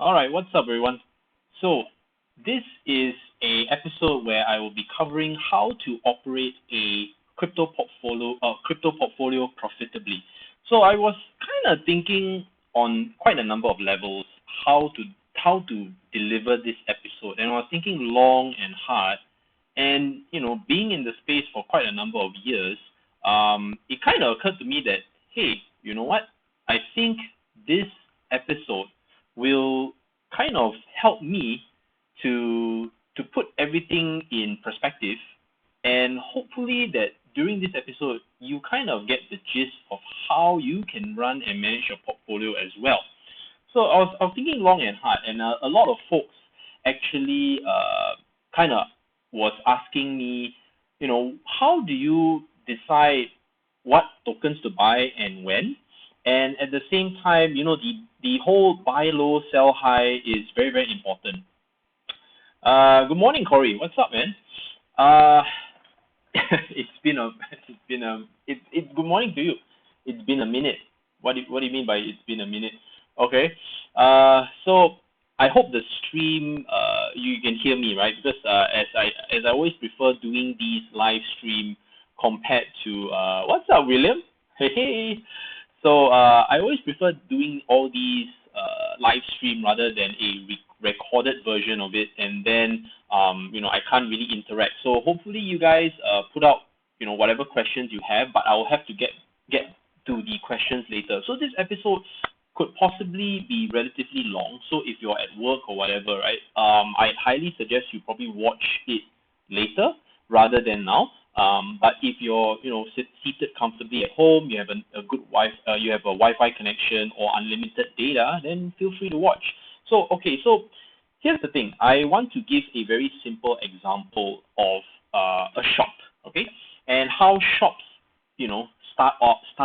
All right, what's up, everyone? So this is a episode where I will be covering how to operate a crypto portfolio profitably. So I was kind of thinking on quite a number of levels how to deliver this episode, and I was thinking long and hard. And being in the space for quite a number of years, it kind of occurred to me that, hey, you know what? I think this episode will kind of help me to put everything in perspective, and hopefully that during this episode you kind of get the gist of how you can run and manage your portfolio as well. So I was thinking long and hard, and a lot of folks actually kind of was asking me, how do you decide what tokens to buy and when? And at the same time, the whole buy low, sell high is very, very important. Good morning, Corey. What's up, man? Uh, it's good morning to you. It's been a minute. What do you mean by it's been a minute? Okay. So I hope the stream you can hear me, right? Because as I always prefer doing these live stream compared to what's up, William? Hey. So I always prefer doing all these live stream rather than a recorded version of it, and then I can't really interact. So hopefully you guys put out whatever questions you have, but I will have to get to the questions later. So this episode could possibly be relatively long. So if you're at work or whatever, right, I highly suggest you probably watch it later rather than now. But if you're seated comfortably at home, you have a good you have a Wi-Fi connection or unlimited data, then feel free to watch. So here's the thing. I want to give a very simple example of a shop, okay, and how shops start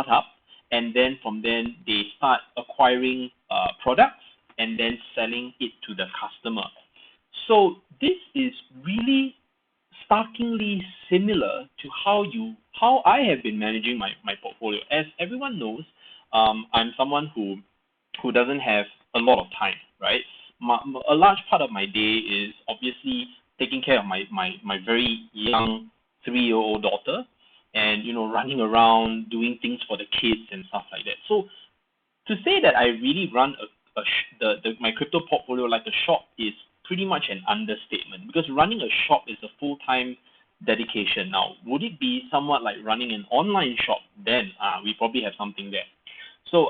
up, and then from then they start acquiring products and then selling it to the customer. So this is really starkly similar to how I have been managing my portfolio. As everyone knows, I'm someone who doesn't have a lot of time, right? A large part of my day is obviously taking care of my very young 3-year-old daughter, and running around doing things for the kids and stuff like that. So to say that I really run my crypto portfolio like a shop is pretty much an understatement, because running a shop is a full-time dedication. Now, would it be somewhat like running an online shop? Then we probably have something there. So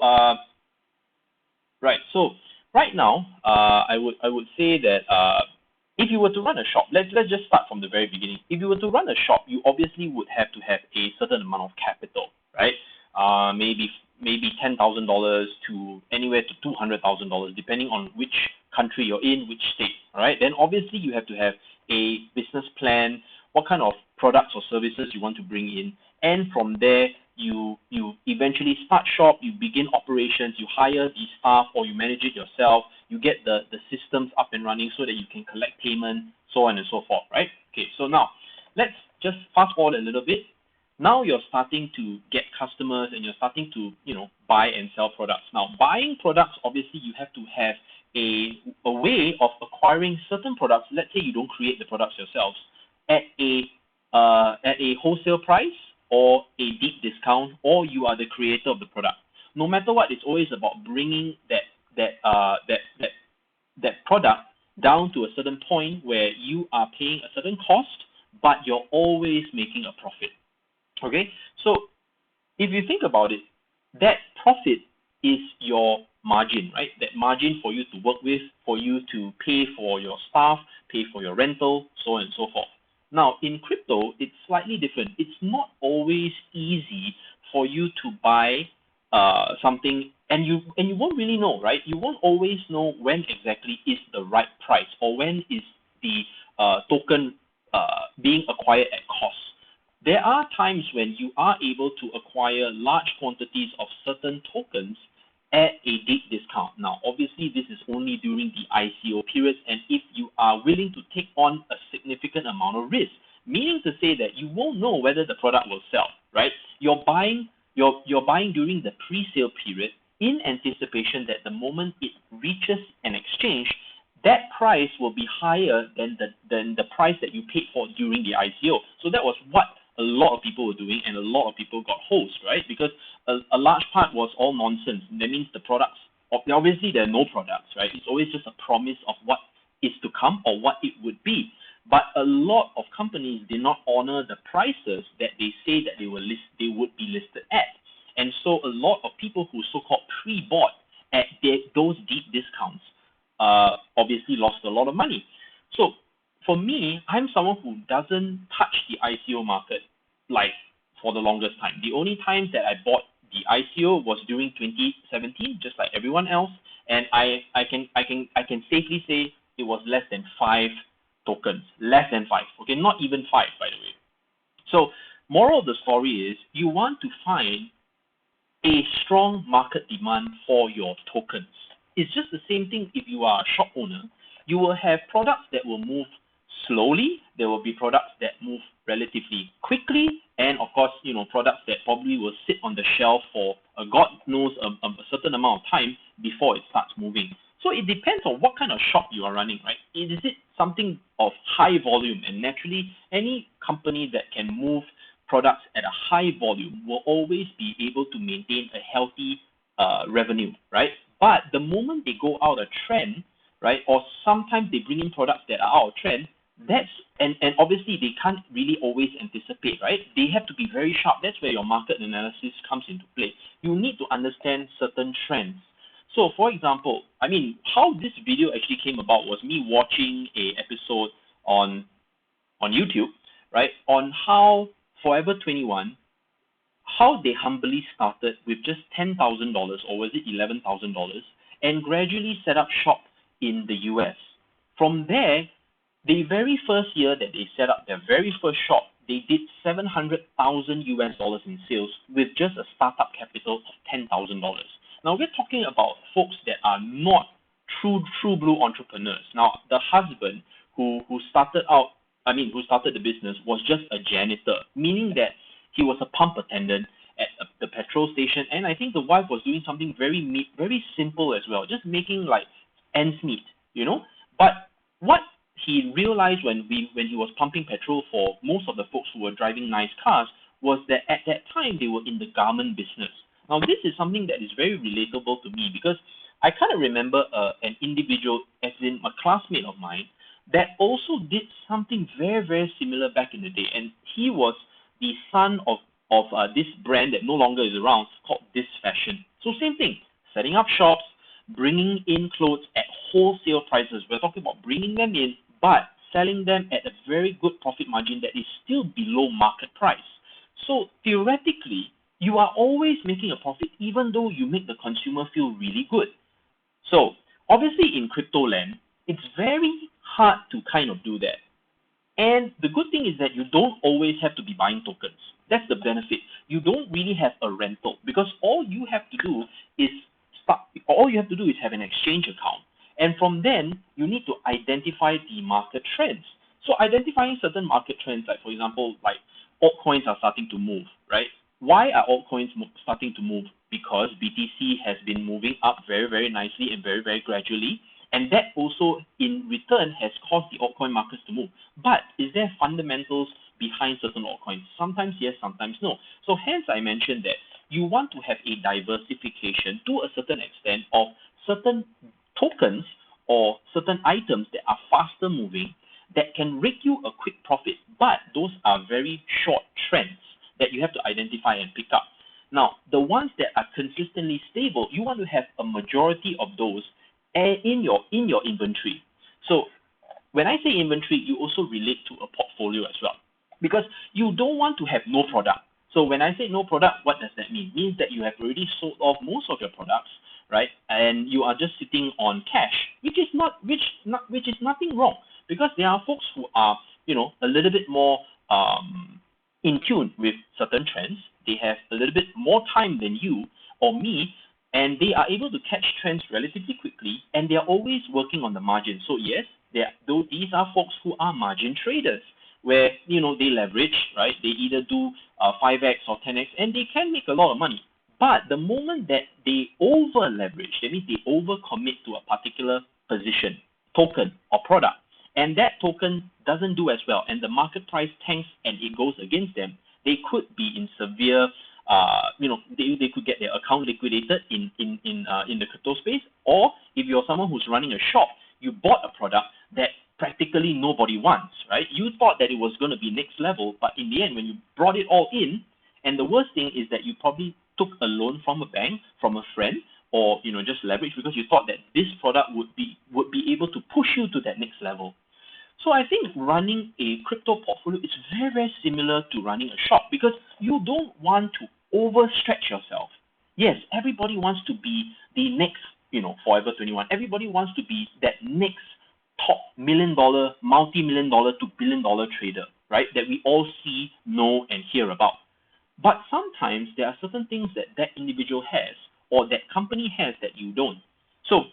right. So right now, I would say that if you were to run a shop, let's just start from the very beginning. If you were to run a shop, you obviously would have to have a certain amount of capital, right? Maybe $10,000 to anywhere to $200,000, depending on which country you're in, which state. All right. Then obviously you have to have a business plan, what kind of products or services you want to bring in, and from there you eventually start shop, you begin operations, you hire the staff or you manage it yourself, you get the systems up and running so that you can collect payment, so on and so forth, right? Okay, so now let's just fast forward a little bit. Now you're starting to get customers and you're starting to buy and sell products. Now buying products, obviously you have to have a way of acquiring certain products. Let's say you don't create the products yourselves at a wholesale price or a deep discount, or you are the creator of the product. No matter what, it's always about bringing that product down to a certain point where you are paying a certain cost, but you're always making a profit. Okay, so if you think about it, that profit is your margin, right? That margin for you to work with, for you to pay for your staff, pay for your rental, so on and so forth. Now, in crypto, it's slightly different. It's not always easy for you to buy something, and you won't really know, right? You won't always know when exactly is the right price, or when is the token being acquired at cost. There are times when you are able to acquire large quantities of certain tokens at a deep discount. Now, obviously, this is only during the ICO periods, and if you are willing to take on a significant amount of risk, meaning to say that you won't know whether the product will sell, right? You're buying during the pre-sale period, in anticipation that the moment it reaches an exchange, that price will be higher than the price that you paid for during the ICO. So that was what a lot of people were doing, and a lot of people got hosed, right? Because a large part was all nonsense. That means the products, obviously there are no products, right? It's always just a promise of what is to come or what it would be. But a lot of companies did not honor the prices that they say that they would be listed at. And so a lot of people who so-called pre-bought at those deep discounts obviously lost a lot of money. So for me, I'm someone who doesn't touch the ICO market like for the longest time. The only time that I bought the ICO was during 2017, just like everyone else, and I can safely say it was less than 5 tokens, less than 5. Okay, not even 5, by the way. So moral of the story is you want to find a strong market demand for your tokens. It's just the same thing if you are a shop owner. You will have products that will move slowly. There will be products that move relatively quickly, and of course, products that probably will sit on the shelf for God knows a certain amount of time before it starts moving. So it depends on what kind of shop you are running, right? Is it something of high volume? And naturally, any company that can move products at a high volume will always be able to maintain a healthy revenue, right? But the moment they go out of trend, right, or sometimes they bring in products that are out of trend, and obviously they can't really always anticipate, right? They have to be very sharp. That's where your market analysis comes into play. You need to understand certain trends. So for example, how this video actually came about was me watching a episode on YouTube, right, on how Forever 21, how they humbly started with just $10,000, or was it $11,000, and gradually set up shop in the US. From there, the very first year that they set up their very first shop, they did $700,000 in sales with just a startup capital of $10,000. Now we're talking about folks that are not true blue entrepreneurs. Now the husband who started the business was just a janitor, meaning that he was a pump attendant at the petrol station, and I think the wife was doing something very simple as well, just making like ends meet, But what he realized when he was pumping petrol for most of the folks who were driving nice cars was that at that time they were in the garment business. Now this is something that is very relatable to me because I kind of remember an individual, as in a classmate of mine, that also did something very, very similar back in the day. And he was the son of this brand that no longer is around called This Fashion. So same thing, setting up shops, bringing in clothes at wholesale prices. We're talking about bringing them in, but selling them at a very good profit margin that is still below market price. So theoretically, you are always making a profit even though you make the consumer feel really good. So obviously in crypto land, it's very hard to kind of do that. And the good thing is that you don't always have to be buying tokens. That's the benefit. You don't really have a rental because all you have to do is have an exchange account. And from then, you need to identify the market trends. So identifying certain market trends, like for example, like altcoins are starting to move, right? Why are altcoins starting to move? Because BTC has been moving up very, very nicely and very, very gradually. And that also, in return, has caused the altcoin markets to move. But is there fundamentals behind certain altcoins? Sometimes yes, sometimes no. So hence I mentioned that you want to have a diversification to a certain extent of certain tokens or certain items that are faster moving that can rake you a quick profit. But those are very short trends that you have to identify and pick up. Now, the ones that are consistently stable, you want to have a majority of those in your inventory. So when I say inventory, you also relate to a portfolio as well, because you don't want to have no product. So when I say no product, what does that mean? It means that you have already sold off most of your products, right? And you are just sitting on cash, which is nothing wrong, because there are folks who are a little bit more in tune with certain trends. They have a little bit more time than you or me, and they are able to catch trends relatively quickly, and they are always working on the margin. So yes, these are folks who are margin traders, where they leverage, right? They either do 5x or 10x, and they can make a lot of money. But the moment that they over leverage, that means they over commit to a particular position, token, or product, and that token doesn't do as well, and the market price tanks and it goes against them, they could be in severe, they could get their account liquidated in the crypto space. Or if you're someone who's running a shop, you bought a product that practically nobody wants, right? You thought that it was going to be next level, but in the end, when you brought it all in, and the worst thing is that you probably took a loan from a bank, from a friend, or just leverage because you thought that this product would be able to push you to that next level. So I think running a crypto portfolio is very, very similar to running a shop because you don't want to overstretch yourself. Yes, everybody wants to be the next, Forever 21. Everybody wants to be that next top $1 million, multi-million dollar to billion-dollar trader, right? That we all see, know, and hear about. But sometimes there are certain things that that individual has or that company has that you don't. So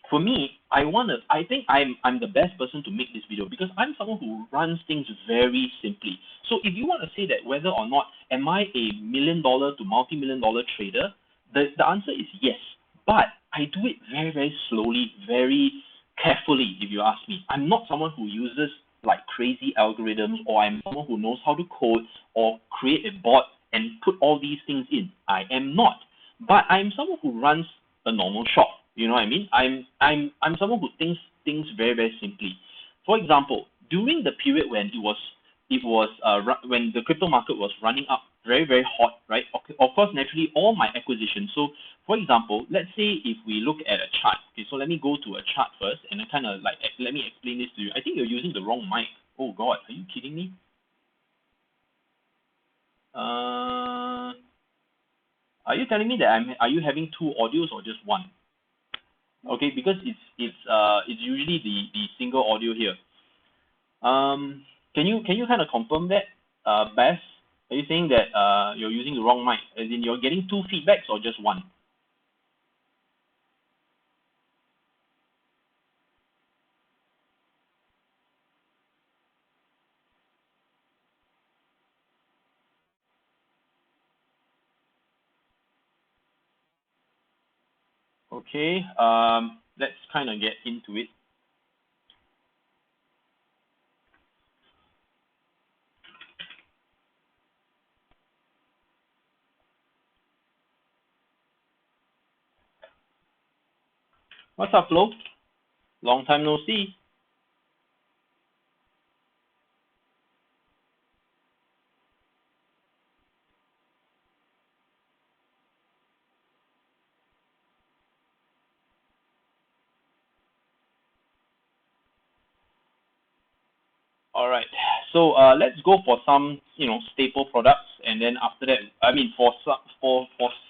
for me, I think I'm the best person to make this video because I'm someone who runs things very simply. So if you want to say that whether or not am I a $1 million to multi-million dollar trader, the answer is yes. But I do it very, very slowly, very carefully, if you ask me. I'm not someone who uses like crazy algorithms, or I'm someone who knows how to code or create a bot and put all these things in. I am not. But I'm someone who runs a normal shop. You know what I mean? I'm someone who thinks things very, very simply. For example, during the period when when the crypto market was running up very, very hot, right? Of course, naturally, all my acquisitions. So, for example, let's say if we look at a chart. Okay, so let me go to a chart first, and then kind of like let me explain this to you. I think you're using the wrong mic. Oh God, are you kidding me? Are you telling me that are you having two audios or just one? Okay, because it's usually the single audio here. Can you kind of confirm that, Bess? Are you saying that you're using the wrong mic? As in you're getting two feedbacks or just one? Okay, let's kind of get into it. What's up, Flo? Long time no see. All right, so let's go for some staple products, and then after that, I mean for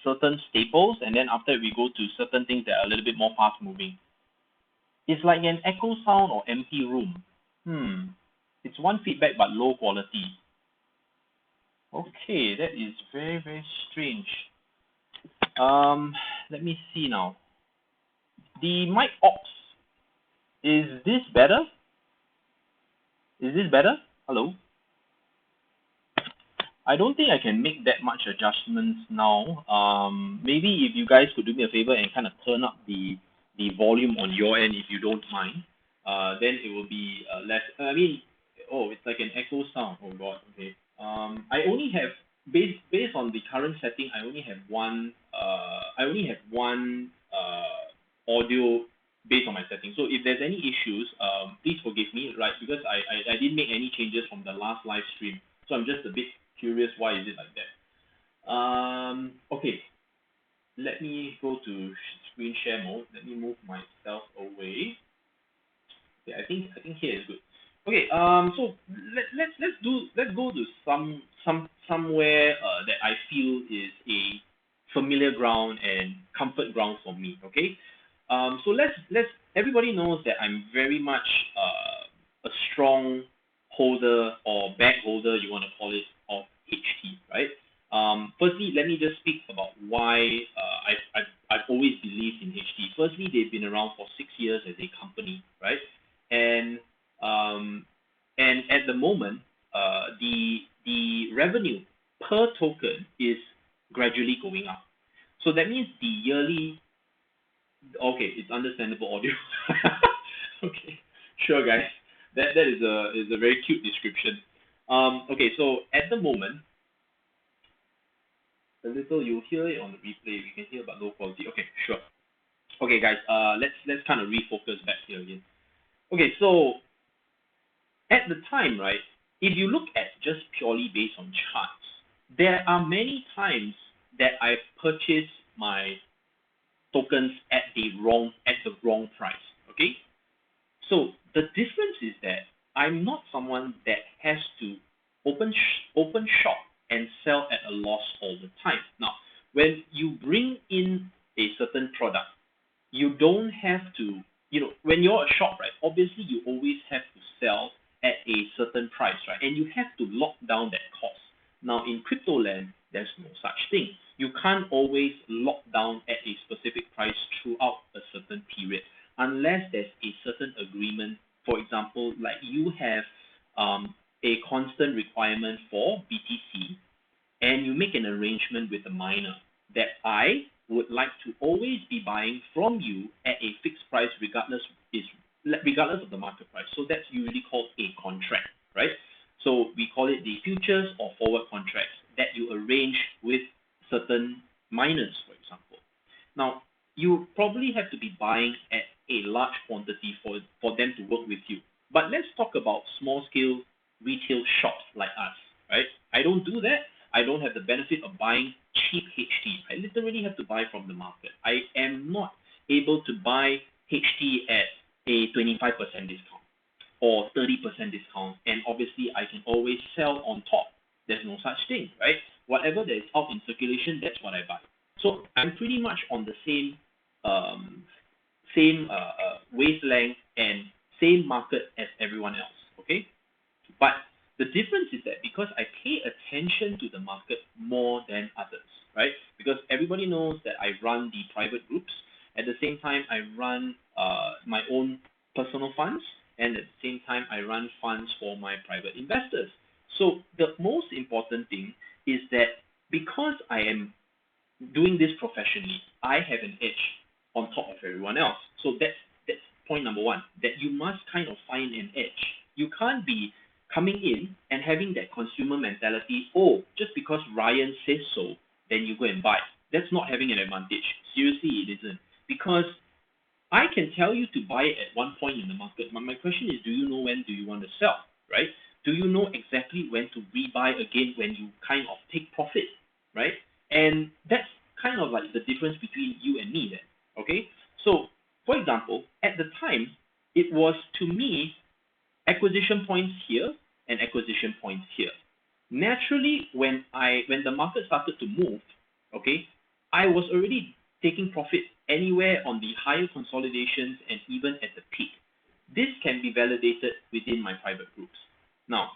certain staples, and then after that we go to certain things that are a little bit more fast moving. It's like an echo sound or empty room. It's one feedback but low quality. Okay, that is very, very strange. Let me see now. The mic ops. Is this better? Is this better? Hello? I don't think I can make that much adjustments now. Maybe if you guys could do me a favor and kind of turn up the volume on your end if you don't mind. Then it will be less. I mean, oh, it's like an echo sound. Oh God. Okay. I only have based on the current setting. I only have one. Audio based on my settings. So if there's any issues, please forgive me, right? Because I didn't make any changes from the last live stream. So I'm just a bit curious why is it like that. Okay. Let me go to screen share mode. Let me move myself away. Okay, I think here is good. Okay, so let's go to somewhere that I feel is a familiar ground and comfort ground for me. Okay, so let's everybody knows that I'm very much a strong holder or bag holder, you want to call it, of HT, right? Firstly, let me just speak about why I've always believed in HT. Firstly, they've been around for 6 years as a company, right? And at the moment, the revenue per token is gradually going up. So that means the yearly, okay, it's understandable audio. Okay, sure guys. That is a very cute description. Okay, so at the moment, a little you'll hear it on the replay. We can hear but low quality. Okay, sure. Okay guys, let's kind of refocus back here again. Okay, so at the time, right, if you look at just purely based on charts, there are many times that I purchase my tokens at the wrong price. Okay, so the difference is that I'm not someone that has to open shop and sell at a loss all the time. Now, when you bring in a certain product, you don't have to, when you're a shop, right, obviously you always have to sell at a certain price, right? And you have to lock down that cost. Now, in crypto land, there's no such thing. You can't always lock down at a specific price throughout a certain period unless there's a certain agreement. For example, like you have a constant requirement for BTC, and you make an arrangement with the miner that I would like to always be buying from you at a fixed price regardless of the market price. So that's usually called a contract, right? So we call it the futures or forward contracts that you arrange with certain miners, for example. Now, you probably have to be buying at a large quantity for them to work with you. But let's talk about small scale retail shops like us, right? I don't do that. I don't have the benefit of buying cheap HT. I literally have to buy from the market. I am not able to buy HT at a 25% discount or 30% discount, and obviously I can always sell on top. There's no such thing, right? Whatever that is out in circulation, that's what I buy. So I'm pretty much on the same wavelength and same market as everyone else, okay? But the difference is that because I pay attention to the market more than others, right? Because everybody knows that I run the private groups. At the same time, I run my own personal funds, and at the same time, I run funds for my private investors. So the most important thing is that because I am doing this professionally, I have an edge on top of everyone else. So that's point number one, that you must kind of find an edge. You can't be coming in and having that consumer mentality, oh, just because Ryan says so, then you go and buy. That's not having an advantage. Seriously, it isn't. Because I can tell you to buy it at one point in the market, but my question is, do you know when do you want to sell, right? Do you know exactly when to rebuy again when you kind of take profit, right? And that's kind of like the difference between you and me then, okay? So, for example, at the time, it was to me acquisition points here and acquisition points here. Naturally, when the market started to move, okay, I was already taking profit anywhere on the higher consolidations and even at the peak. This can be validated within my private groups. Now,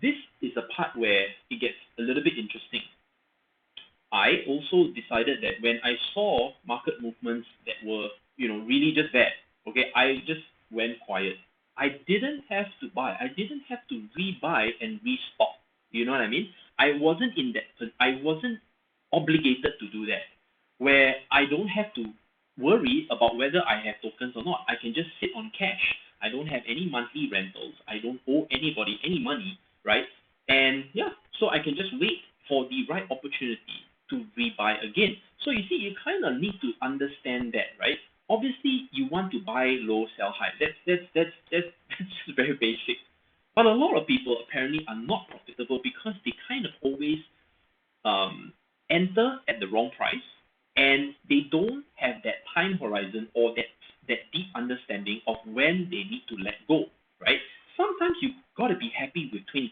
this is a part where it gets a little bit interesting. I also decided that when I saw market movements that were, really just bad, okay, I just went quiet. I didn't have to buy. I didn't have to rebuy and restock. You know what I mean? I wasn't obligated to do that. Where I don't have to worry about whether I have tokens or not. I can just sit on cash. I don't have any monthly rentals. I don't owe anybody any money, right? And yeah, so I can just wait for the right opportunity to rebuy again. So you see, you kind of need to understand that, right? Obviously, you want to buy low, sell high. That's very basic. But a lot of people apparently are not profitable because they kind of always enter at the wrong price, and they don't have that time horizon or that deep understanding of when they need to let go, right? Sometimes you gotta be happy with 20%,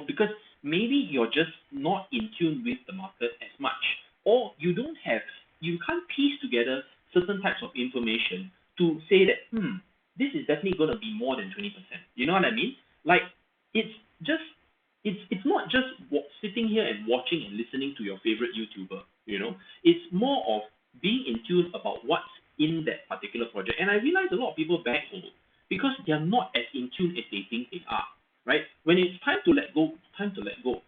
because maybe you're just not in tune with the market as much, or you can't piece together certain types of information to say that this is definitely gonna be more than 20%. You know what I mean? Like it's not just sitting here and watching and listening to your favorite YouTuber. It's more of being in tune about what's in that particular project. And I realize a lot of people backhold because they're not as in tune as they think they are, right? When it's time to let go, it's time to let go.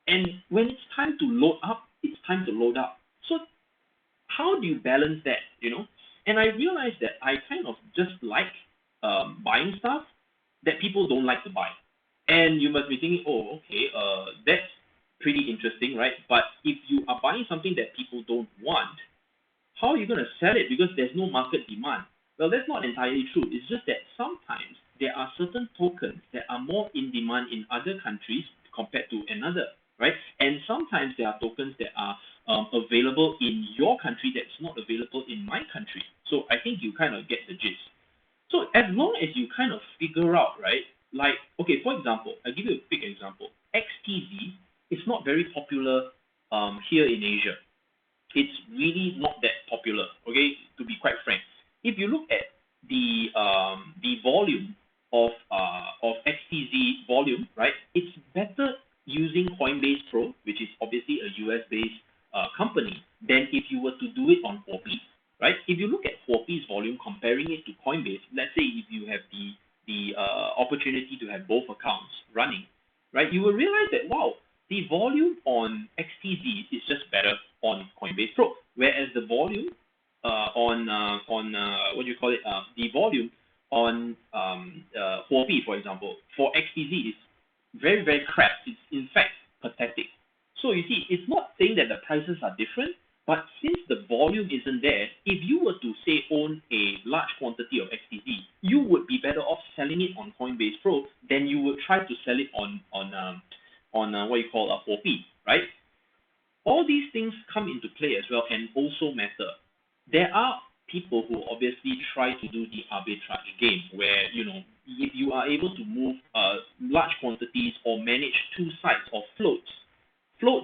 And when it's time to load up, it's time to load up. So balance that, And I realized that I kind of just like buying stuff that people don't like to buy. And you must be thinking, oh, okay, that's pretty interesting, right? But if you are buying something that people don't want, how are you going to sell it? Because there's no market demand. Well, that's not entirely true. It's just that sometimes there are certain tokens that are more in demand in other countries compared to another, right? And sometimes there are tokens that are available in your country that's not available in my country. So I think you kind of get the gist. So as long as you kind of figure out, right, like, okay, for example, I'll give you a quick example. XTZ is not very popular here in Asia. It's really not that popular, okay, to be quite frank. If you look at the volume of XTZ volume, right, it's better using Coinbase Pro, which is obviously a US-based company, than if you were to do it on Huobi, right? If you look at Huobi's volume, comparing it to Coinbase, let's say if you have the opportunity to have both accounts running, right, you will realize that, wow, the volume on XTZ is just better on Coinbase Pro, whereas the volume on the volume on Huobi, for example, for XTZ is very, very crap. It's in fact pathetic. So you see, it's not saying that the prices are different, but since the volume isn't there, if you were to say own a large quantity of XTZ, you would be better off selling it on Coinbase Pro than you would try to sell it on Huobi, right? All these things come into play as well and also matter. There are people who obviously try to do the arbitrage game where, if you are able to move large quantities or manage two sides of floats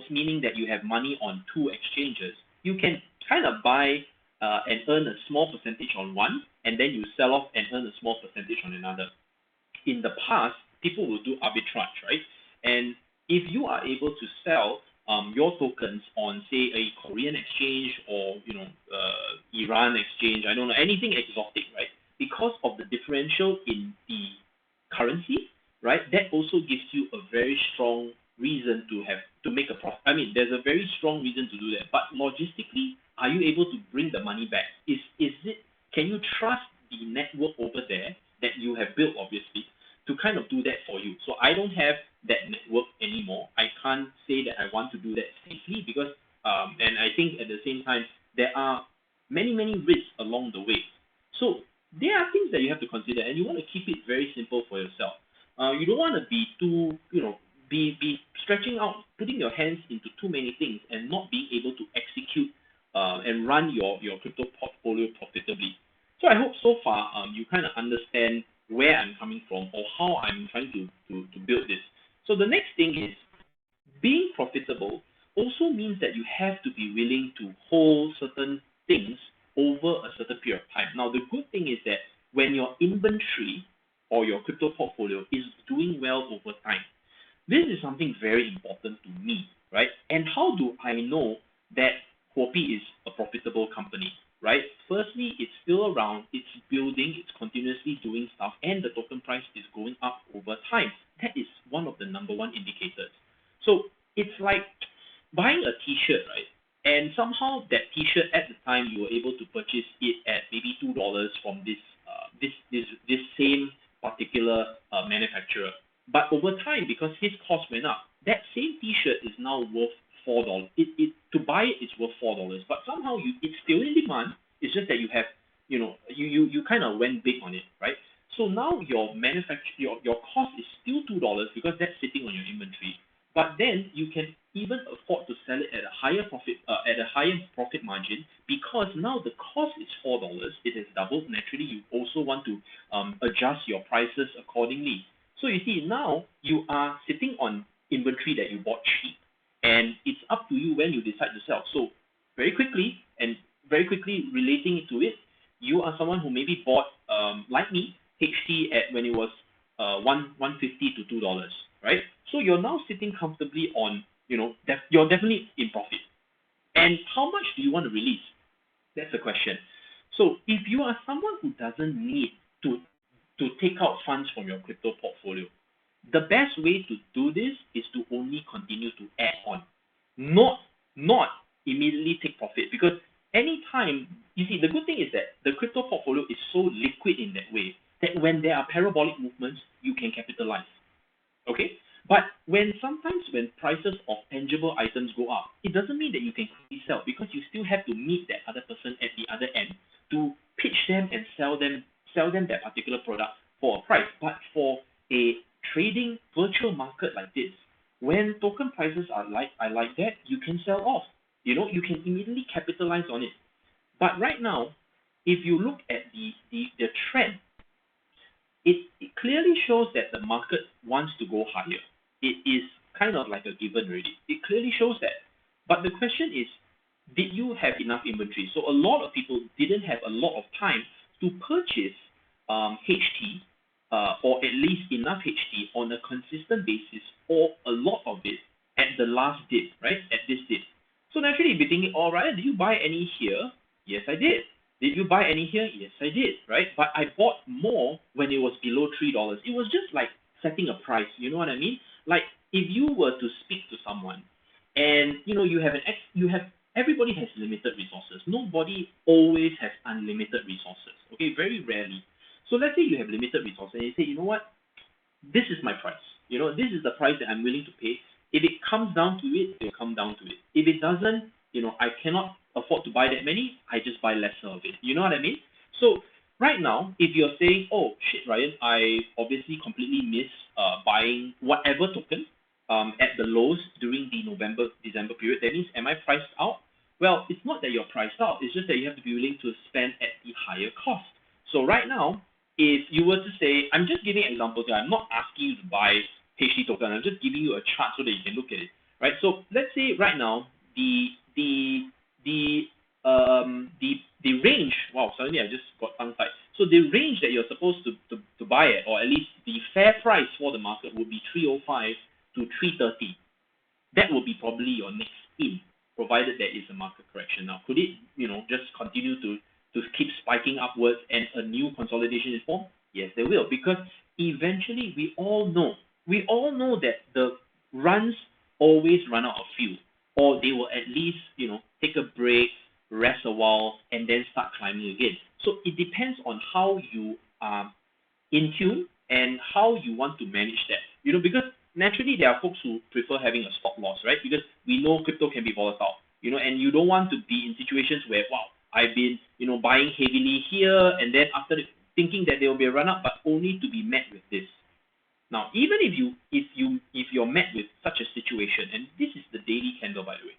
meaning that you have money on two exchanges, you can kind of buy and earn a small percentage on one, and then you sell off and earn a small percentage on another. In the past, people will do arbitrage, right? And if you are able to sell your tokens on, say, a Korean exchange or Iran exchange, I don't know, anything exotic, right? Because of the differential in the currency, right? That also gives you a very strong reason to make a profit. I mean, there's a very strong reason to do that. But logistically, are you able to bring the money back? Can you trust the network over there that you have built, obviously, to kind of do that for you? So I don't have that network anymore. I can't say that I want to do that safely because, and I think at the same time, there are many, many risks along the way. So there are things that you have to consider, and you want to keep it very simple for yourself. You don't want to be too, be stretching out, putting your hands into too many things and not being able to execute and run your crypto portfolio profitably. So I hope so far you kind of understand where I'm coming from or how I'm trying to build this. So the next thing is being profitable also means that you have to be willing to hold certain things over a certain period of time. Now, the good thing is that when your inventory or your crypto portfolio is doing well over time, this is something very important to me, right? And how do I know that Huobi is a profitable company, right? Firstly, it's still around, it's building, it's continuously doing stuff, and the token price is going up over time. That is one of the number one indicators. So it's like buying a t-shirt, right? And somehow that t-shirt at the time you were able to purchase it at maybe $2 from this same particular manufacturer. But over time, because his cost went up, that same t-shirt is now worth $4. To buy it, it's worth $4. But somehow it's still in demand. It's just that you have, you kind of went big on it, right? So now your cost is still $2 because that's sitting on your inventory. But then you can even afford to sell it at a higher profit margin because now the cost is $4. It has doubled. Naturally, you also want to adjust your prices accordingly. So you see, now you are sitting on inventory that you bought cheap, and it's up to you when you decide to sell. So very quickly relating it to it, you are someone who maybe bought, like me, HT at when it was $1.50 to $2, right? So you're now sitting comfortably on, you're definitely in profit. And how much do you want to release? That's the question. So if you are someone who doesn't need to take out funds from your crypto portfolio, the best way to do this is to only continue to add on, not immediately take profit, because anytime, you see, the good thing is that the crypto portfolio is so liquid in that way that when there are parabolic movements, you can capitalize. Okay? But sometimes when prices of tangible items go up, it doesn't mean that you can quickly sell because you still have to meet that other person at the other end to pitch them and sell them that particular product for a price. But for a trading virtual market like this, when token prices are like that, you can sell off. You can immediately capitalize on it. But right now, if you look at the trend, it clearly shows that the market wants to go higher. It is kind of like a given already. It clearly shows that. But the question is, did you have enough inventory? So a lot of people didn't have a lot of time to purchase HT or at least enough HT on a consistent basis or a lot of it at the last dip, right? At this dip. So naturally, you'll be thinking, all right, did you buy any here? Yes, I did. Did you buy any here? Yes, I did, right? But I bought more when it was below $3. It was just like setting a price. You know what I mean? Like if you were to speak to someone, and you have everybody has limited resources. Nobody always has unlimited resources. Okay, very rarely. So let's say you have limited resources, and you say, you know what? This is my price. This is the price that I'm willing to pay. If it comes down to it, it'll come down to it. If it doesn't, I cannot afford to buy that many, I just buy lesser of it. You know what I mean? So right now, if you're saying, oh shit, Ryan, I obviously completely miss buying whatever token at the lows during the November-December period, that means am I priced out? Well, it's not that you're priced out, it's just that you have to be willing to spend at the higher cost. So right now, if you were to say, I'm just giving examples here, I'm not asking you to buy HT token, I'm just giving you a chart so that you can look at it, right? So let's say right now, the range, wow, suddenly I just got tongue-tied. So the range that you're supposed to buy at, or at least the fair price for the market would be 305 to 330. That will be probably your next in, provided there is a market correction. Now, could it, just continue to keep spiking upwards and a new consolidation is formed? Yes, there will, because eventually we all know that the runs always run out of fuel, or they will at least, take a break, rest a while, and then start climbing again. So it depends on how you are in tune and how you want to manage that. Because naturally there are folks who prefer having a stop loss, right? Because we know crypto can be volatile, and you don't want to be in situations where, wow, I've been, buying heavily here, and then after thinking that there will be a run up, but only to be met with this. Now, even if you're met with such a situation, and this is the daily candle, by the way,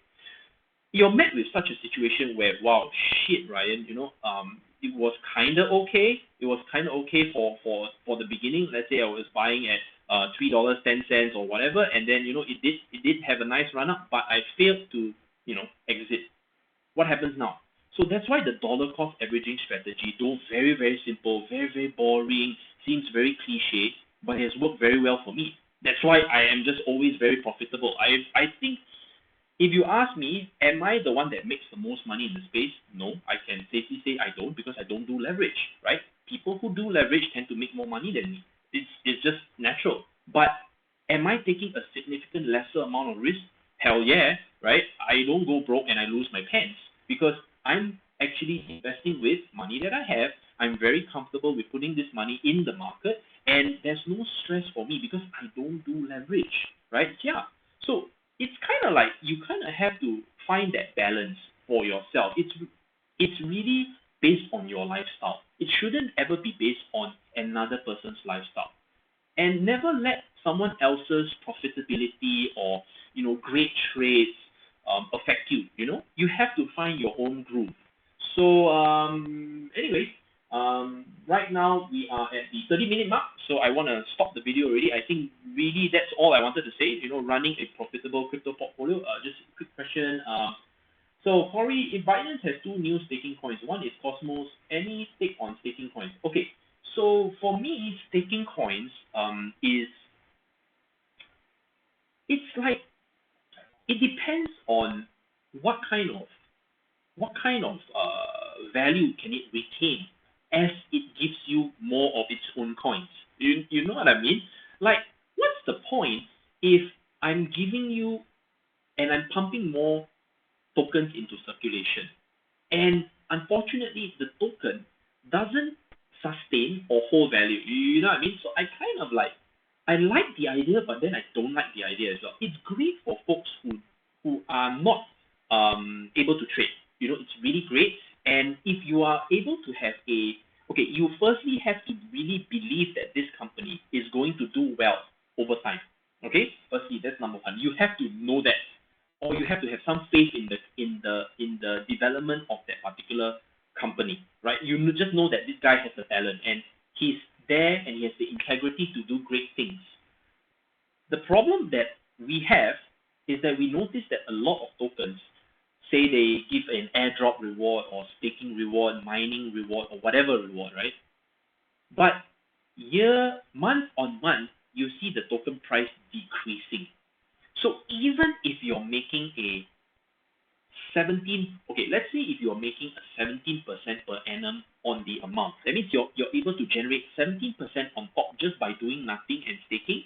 you're met with such a situation where, wow, shit, Ryan, it was kind of okay. It was kind of okay for the beginning. Let's say I was buying at $3.10 or whatever, and then it did have a nice run up, but I failed to exit. What happens now? So that's why the dollar cost averaging strategy, though very, very simple, very, very boring, seems very cliche, but it has worked very well for me. That's why I am just always very profitable. I think if you ask me, am I the one that makes the most money in the space? No, I can safely say I don't, because I don't do leverage, right? People who do leverage tend to make more money than me. It's just natural. But am I taking a significant lesser amount of risk? Hell yeah, right? I don't go broke and I lose my pants, because I'm actually investing with money that I have. I'm very comfortable with putting this money in the market, and there's no stress for me because I don't do leverage, right? Yeah. So it's kind of like you kind of have to find that balance for yourself. It's really based on your lifestyle. It shouldn't ever be based on another person's lifestyle. And never let someone else's profitability or great trades affect you. You have to find your own groove. So anyway, right now we are at the 30-minute mark, so I want to stop the video already. I think really that's all I wanted to say. Running a profitable crypto portfolio. Just a quick question. So Corey, if Binance has two new staking coins, one is Cosmos. Any take on staking coins? Okay. So for me, staking coins it's like, it depends on what kind of value can it retain as it gives you more of its own coins. You know what I mean? Like, what's the point if I'm giving you and I'm pumping more tokens into circulation? And unfortunately, the token doesn't sustain or hold value. You know what I mean? So I like the idea, but then I don't like the idea as well. It's great for folks who are not able to trade. You know, it's really great. And if you are able to have okay, you firstly have to really believe that this company is going to do well over time. Okay, firstly, that's number one. You have to know that, or you have to have some faith in the development of that particular company, right? You just know that this guy has the talent and he's there and he has the integrity to do great things. The problem that we have is that we notice that a lot of tokens, say they give an airdrop reward or staking reward, mining reward, or whatever reward, right? But month on month, you see the token price decreasing. So even if you're making a 17, okay, let's say if you're making a 17% per annum on the amount, that means you're able to generate 17% on top just by doing nothing and staking.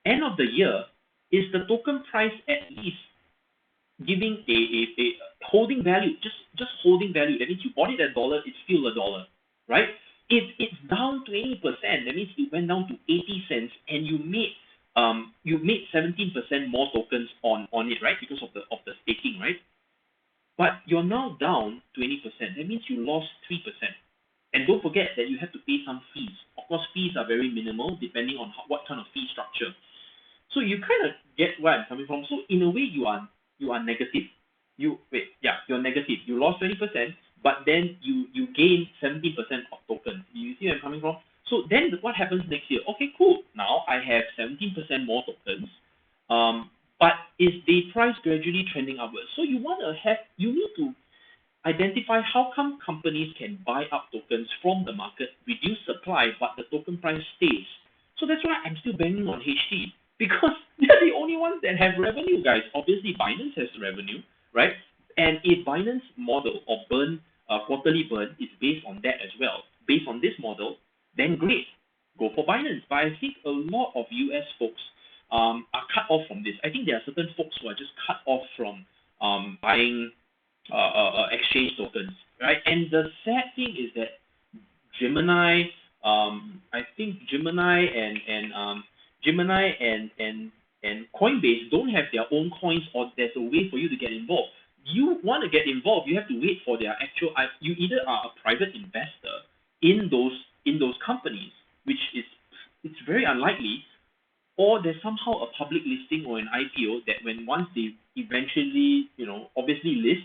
End of the year, is the token price at least giving a holding value, just holding value? That means you bought it at $1, it's still $1, right? If it's down 20%, that means it went down to 80 cents, and you made 17% more tokens on it, right? Because of the staking, right? But you're now down 20%. That means you lost 3%. And don't forget that you have to pay some fees. Of course, fees are very minimal depending on what kind of fee structure. So you kind of get where I'm coming from. So in a way, you are negative. You're negative. You lost 20%, but then you gain 17% of tokens. You see where I'm coming from? So then what happens next year? Okay, cool. Now I have 17% more tokens. But is the price gradually trending upwards? So you need to identify how come companies can buy up tokens from the market, reduce supply, but the token price stays. So that's why I'm still banging on HT, because they're the only ones that have revenue, guys. Obviously, Binance has revenue, right? And if Binance model or quarterly burn is based on that as well, based on this model, then great, go for Binance. But I think a lot of US folks are cut off from this. I think there are certain folks who are just cut off from buying exchange tokens, right? And the sad thing is that Gemini, I think Gemini and Coinbase don't have their own coins, or there's a way for you to get involved. You want to get involved, you have to wait for their actual. You either are a private investor in those companies, which is it's very unlikely, or there's somehow a public listing or an IPO that once they eventually, obviously list,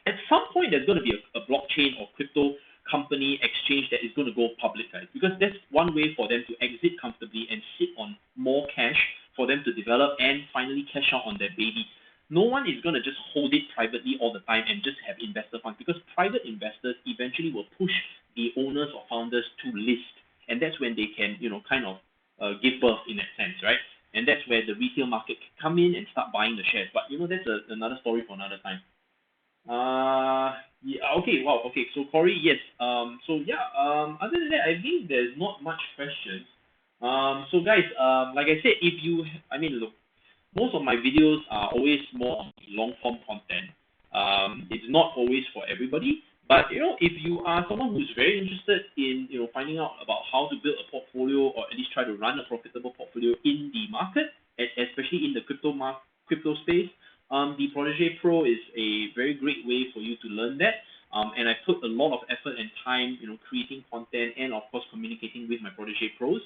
at some point there's going to be a blockchain or crypto company exchange that is going to go public, guys, because that's one way for them to exit comfortably and sit on more cash for them to develop and finally cash out on their baby. No one is going to just hold it privately all the time and just have investor funds, because private investors eventually will push the owners or founders to list, and that's when they can, kind of give birth in that sense, right? And that's where the retail market can come in and start buying the shares. But that's another story for another time. Yeah, okay, wow, okay. So Corey, yes. Other than that, I think there's not much questions. So guys, like I said, look, most of my videos are always more long form content. It's not always for everybody, but if you are someone who's very interested in finding out about how to build a portfolio, or at least try to run a profitable portfolio in the market, especially in the crypto space, the Protégé Pro is a very great way for you to learn that. And I put a lot of effort and time, creating content and of course communicating with my Protégé Pros.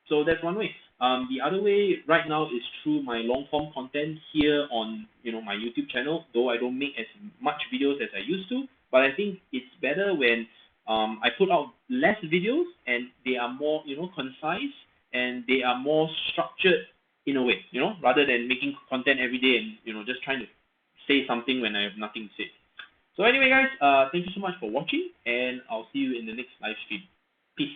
So that's one way. The other way right now is through my long form content here on my YouTube channel. Though I don't make as much videos as I used to, but I think it's better when I put out less videos and they are more concise and they are more structured in a way, rather than making content every day and just trying to say something when I have nothing to say. So anyway, guys, thank you so much for watching, and I'll see you in the next live stream. Peace.